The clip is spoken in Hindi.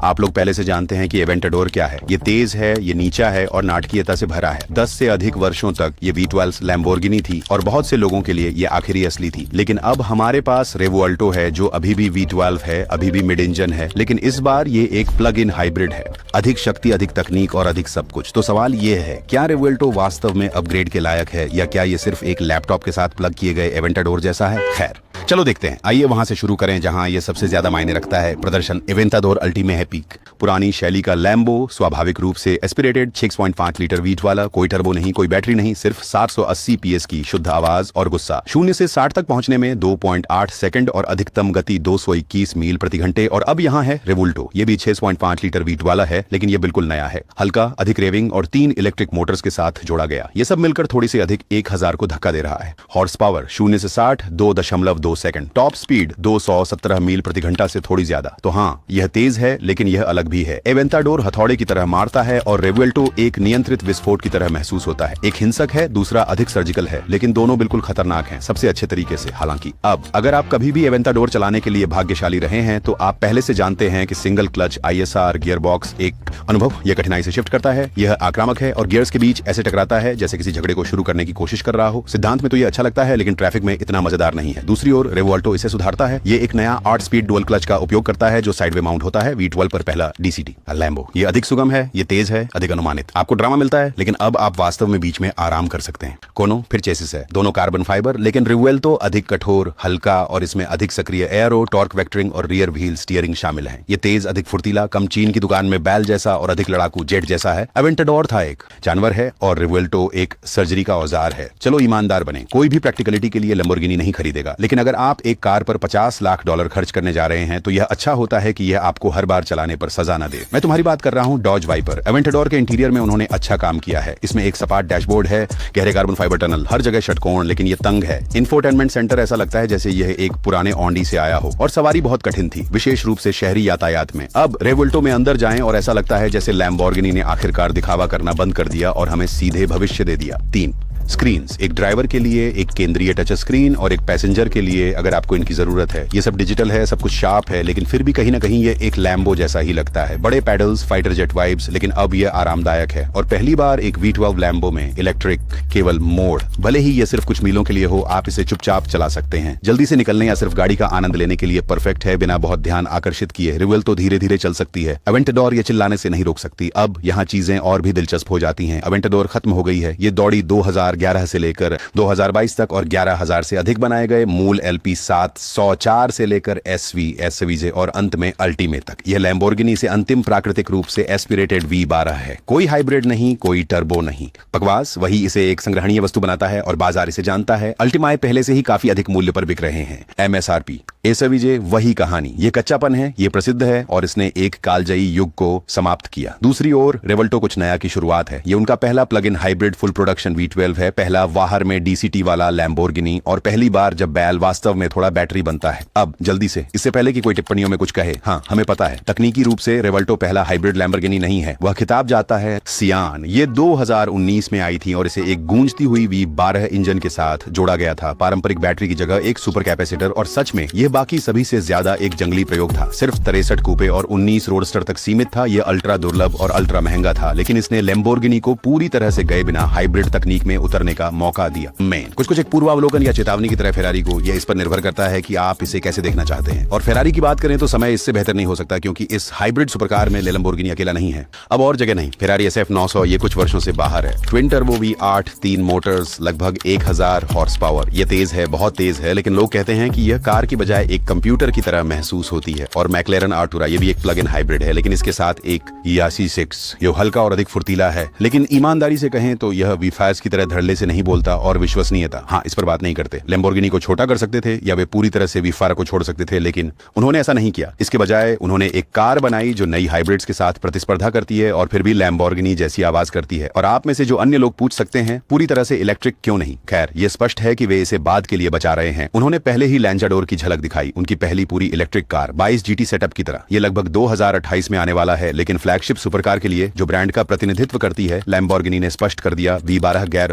आप लोग पहले से जानते हैं कि एवेंटाडोर क्या है। ये तेज है, ये नीचा है और नाटकीयता से भरा है। 10 से अधिक वर्षों तक ये V12 लैम्बोर्गिनी थी और बहुत से लोगों के लिए ये आखिरी असली थी। लेकिन अब हमारे पास रेवोल्टो है जो अभी भी V12 है, अभी भी मिड इंजन है, लेकिन इस बार ये एक प्लग इन हाइब्रिड है। अधिक शक्ति, अधिक तकनीक और अधिक सब कुछ। तो सवाल ये है, क्या रेवोल्टो वास्तव में अपग्रेड के लायक है या क्या ये सिर्फ एक लैपटॉप के साथ प्लग किए गए एवेंटाडोर जैसा है? खैर चलो देखते हैं। आइए वहां से शुरू करें जहां ये सबसे ज्यादा मायने रखता है। प्रदर्शन। एवेंटाडोर अल्टीमे है पीक। पुरानी शैली का लैम्बो, स्वाभाविक रूप से एस्पिरेटेड 6.5 लीटर वीट वाला, कोई टर्बो नहीं, कोई बैटरी नहीं, सिर्फ 780 PS की शुद्ध आवाज और गुस्सा। 0 से 60 तक पहुंचने में 2.8 सेकंड और अधिकतम गति 221 मील प्रति घंटे। और अब यहाँ है रेवोल्टो। ये भी 6.5 लीटर वीट वाला है, लेकिन ये बिल्कुल नया है। हल्का, अधिक रेविंग और 3 इलेक्ट्रिक मोटर्स के साथ जोड़ा गया। ये सब मिलकर थोड़ी सी अधिक 1000 को धक्का दे रहा है। हॉर्स पावर 0 से 60 2.2 सेकंड। टॉप स्पीड 217 मील प्रति घंटा से थोड़ी ज्यादा। तो हाँ, यह तेज है, लेकिन यह अलग भी है। एवेंटाडोर हथौड़े की तरह मारता है और रेवोल्टो एक नियंत्रित विस्फोट की तरह महसूस होता है। एक हिंसक है, दूसरा अधिक सर्जिकल है, लेकिन दोनों बिल्कुल खतरनाक हैं, सबसे अच्छे तरीके से। हालांकि अब अगर आप कभी भी एवेंटाडोर चलाने के लिए भाग्यशाली रहे हैं तो आप पहले से जानते हैं कि single clutch ISR gear box एक अनुभव यह कठिनाई से शिफ्ट करता है। यह आक्रामक है और गियर्स के बीच ऐसे टकराता है जैसे किसी झगड़े को शुरू करने की कोशिश कर रहा हो। सिद्धांत में तो यह अच्छा लगता है, लेकिन ट्रैफिक में इतना मजेदार नहीं है। दूसरी ओर रेवोल्टो इसे सुधारता है। ये एक नया 8 स्पीड डुअल क्लच का उपयोग करता है जो साइडवे माउंट होता है। V12 पर पहला DCT लैम्बो। ये अधिक सुगम है, ये तेज है, अधिक अनुमानित। आपको ड्रामा मिलता है, लेकिन अब आप वास्तव में बीच में आराम कर सकते हैं। कोनो फिर चेसिस है, दोनों कार्बन फाइबर, लेकिन रेवोल्टो अधिक कठोर, हल्का और इसमें अधिक सक्रिय एरो, टॉर्क वेक्टरिंग और रियर व्हील स्टीयरिंग शामिल है। ये तेज, अधिक फुर्तीला, कम चीन की दुकान में बैल जैसा और अधिक लड़ाकू जेट जैसा है। एवेंटाडोर था एक जानवर है और रेवोल्टो एक सर्जरी का औजार है। चलो ईमानदार बने, कोई भी प्रैक्टिकलिटी के लिए लैम्बोर्गिनी नहीं खरीदेगा, लेकिन अगर आप एक कार पर $50 लाख खर्च करने जा रहे हैं तो यह अच्छा होता है कि यह आपको हर बार चलाने पर सजा न दे। मैं तुम्हारी बात कर रहा हूं डॉज वाइपर। एवेंटाडोर के इंटीरियर में उन्होंने अच्छा काम किया है। इसमें एक सपाट डैशबोर्ड है, गहरे कार्बन फाइबर टनल, हर जगह षटकोण, लेकिन यह तंग है। इंफोटेनमेंट सेंटर ऐसा लगता है जैसे यह एक पुराने ऑन्डी से आया हो। और सवारी बहुत कठिन थी, विशेष रूप से शहरी यातायात में। अब रेवोल्टो में अंदर जाएं और ऐसा लगता है जैसे लैम्बोर्गिनी ने आखिरकार दिखावा करना बंद कर दिया और हमें सीधे भविष्य दे दिया। 3 स्क्रीन्स, एक ड्राइवर के लिए, एक केंद्रीय टच स्क्रीन और एक पैसेंजर के लिए अगर आपको इनकी जरूरत है। ये सब डिजिटल है, सब कुछ शार्प है, लेकिन फिर भी कहीं ना कहीं ये एक लैम्बो जैसा ही लगता है। बड़े पैडल्स, फाइटर जेट वाइब्स, लेकिन अब ये आरामदायक है। और पहली बार एक V12 लैम्बो में इलेक्ट्रिक केवल मोड। भले ही ये सिर्फ कुछ मीलों के लिए हो, आप इसे चुपचाप चला सकते हैं। जल्दी से निकलने या सिर्फ गाड़ी का आनंद लेने के लिए परफेक्ट है, बिना बहुत ध्यान आकर्षित किए। रेवोल्टो धीरे धीरे चल सकती है, एवेंटाडोर ये चिल्लाने से नहीं रोक सकती। अब यहाँ चीजें और भी दिलचस्प हो जाती हैं। एवेंटाडोर खत्म हो गई है। ये दौड़ी 2011 से लेकर 2022 तक और 11000 से अधिक बनाए गए मूल LP 704 से लेकर SV और अंत में अल्टीमे तक। यह लैम्बोर्गिनी से अंतिम प्राकृतिक रूप से एस्पिरेटेड V12 है। कोई हाइब्रिड नहीं, कोई टर्बो नहीं। बकवास, वही इसे एक संग्रहणीय वस्तु बनाता है और बाजार इसे जानता है। अल्टीमाए पहले से ही काफी अधिक मूल्य पर बिक रहे हैं। MSRP SV वही कहानी। ये कच्चापन है, ये प्रसिद्ध है और इसने एक कालजयी युग को समाप्त किया। दूसरी ओर रेवोल्टो कुछ नया की शुरुआत है। ये उनका पहला plug in hybrid full production V12 है, पहला बाहर में DCT वाला लैम्बोर्गिनी और पहली बार जब बैल वास्तव में थोड़ा बैटरी बनता है। अब जल्दी से, इससे पहले कि कोई टिप्पणियों में कुछ कहे, हाँ हमें पता है तकनीकी रूप से रेवोल्टो पहला हाइब्रिड लैम्बोर्गिनी नहीं है। वह खिताब जाता है सियान। ये 2019 में आई थी और इसे एक गूंजती हुई V12 इंजन के साथ जोड़ा गया था। पारंपरिक बैटरी की जगह एक सुपर कैपेसिटर और सच में यह बाकी सभी से ज्यादा एक जंगली प्रयोग था। सिर्फ 63 कूपे और 19 रोडस्टर तक सीमित था। यह अल्ट्रा दुर्लभ और अल्ट्रा महंगा था, लेकिन इसने लैम्बोर्गिनी को पूरी तरह से गए बिना हाइब्रिड तकनीक में उतरने का मौका दिया। कुछ एक पूर्वावलोकन या चेतावनी की तरह फेरारी को। यह इस पर निर्भर करता है कि आप इसे कैसे देखना चाहते हैं। और फेरारी की बात करें तो समय इससे बेहतर नहीं हो सकता, क्योंकि इस हाइब्रिड सुपरकार में लैम्बोर्गिनी अकेला नहीं है। अब और जगह नहीं। फेरारी SF 900 ये कुछ वर्षों से बाहर है। ट्विन टर्बो V8, 3 मोटर्स, लगभग 1000 हॉर्स पावर। ये तेज है, बहुत तेज है, लेकिन लोग कहते हैं कि यह कार की बजाय एक कंप्यूटर की तरह महसूस होती है। और मैक्लेरन आर्टुरा ये भी एक प्लग इन हाइब्रिड है, लेकिन इसके साथ एक यासी 6 जो हल्का और अधिक फुर्तीला है। लेकिन ईमानदारी से कहें तो यह V5 की तरह धड़ल्ले से नहीं बोलता और विश्वसनीयता, हाँ इस पर बात नहीं करते। लैम्बोर्गिनी को छोटा कर सकते थे या वे पूरी तरह से V12 को छोड़ सकते थे, लेकिन उन्होंने ऐसा नहीं किया। इसके बजाय उन्होंने एक कार बनाई जो नई हाइब्रिड्स के साथ प्रतिस्पर्धा करती है और फिर भी लैम्बोर्गिनी जैसी आवाज करती है। और आप में से जो अन्य लोग पूछ सकते हैं पूरी तरह से इलेक्ट्रिक क्यों नहीं, खैर ये स्पष्ट है कि वे इसे बाद के लिए बचा रहे हैं। उन्होंने पहले ही लैंचाडोर की झलक दिखाई, उनकी पहली पूरी इलेक्ट्रिक कार 22 GT सेटअप की तरह। ये लगभग 2028 में आने वाला है, लेकिन फ्लैगशिप सुपरकार के लिए जो ब्रांड का प्रतिनिधित्व करती है, लैम्बोर्गिनी ने स्पष्ट कर दिया V12 गैर